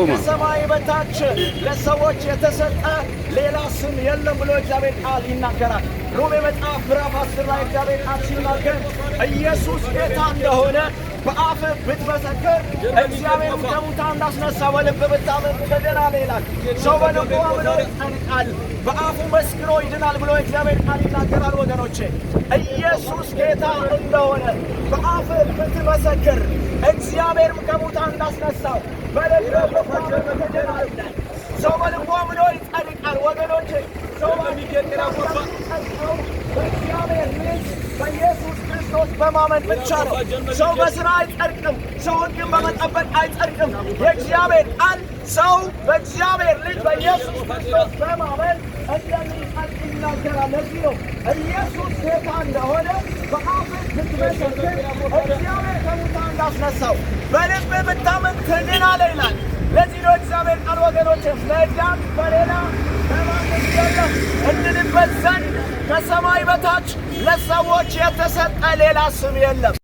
ከሰማይ በታች ለሰዎች የተሰጠ ሌላ ስም የለም ብሎ እግዚአብሔር ቃል ይናገራል። ሮሜ መጽሐፍ ምዕራፍ 10 ላይ እግዚአብሔር ቃል ሲናገር ኢየሱስ ጌታ እንደሆነ በአፍ ብትመሰክር እግዚአብሔር ከሙታን እንዳስነሳ በልብ ብታምን ትድናለህ ይላል። ሰው በልቡ አምኖ ይጸድቃል፣ በአፉ መስክሮ ይድናል ብሎ እግዚአብሔር ቃል ይናገራል። ወገኖቼ ኢየሱስ ጌታ እንደሆነ በአፍ ብትመሰክር እግዚአብሔር ከሙታን እንዳስነሳው በልብ ብታምን ትድናለህ። ሰው በልቡ አምኖ ይጸድቃል። ወገኖቼ ሰው በእግዚአብሔር ልጅ በኢየሱስ ክርስቶስ በማመን ብቻ ነው። ሰው በሥራ አይጸድቅም። ሰው ሕግን በመጠበቅ አይጸድቅም። የእግዚአብሔር ቃል ሰው በእግዚአብሔር ልጅ በኢየሱስ ክርስቶስ በማመን እንደሚጸድቅ ይናገራል። ለዚህ ነው ኢየሱስ ጌታ እንደሆነ በአፍህ ብትመሰክር እግዚአብሔር ከሙታን እንዳስነሳው በልብ ብታምን ትድናለህ ይላል። ለዚህ ነው እግዚአብሔር ቃል ወገኖቼ መዳን በሌላ በማንም የለም፣ እንድንበት ዘንድ ከሰማይ በታች ለሰዎች የተሰጠ ሌላ ስም የለም።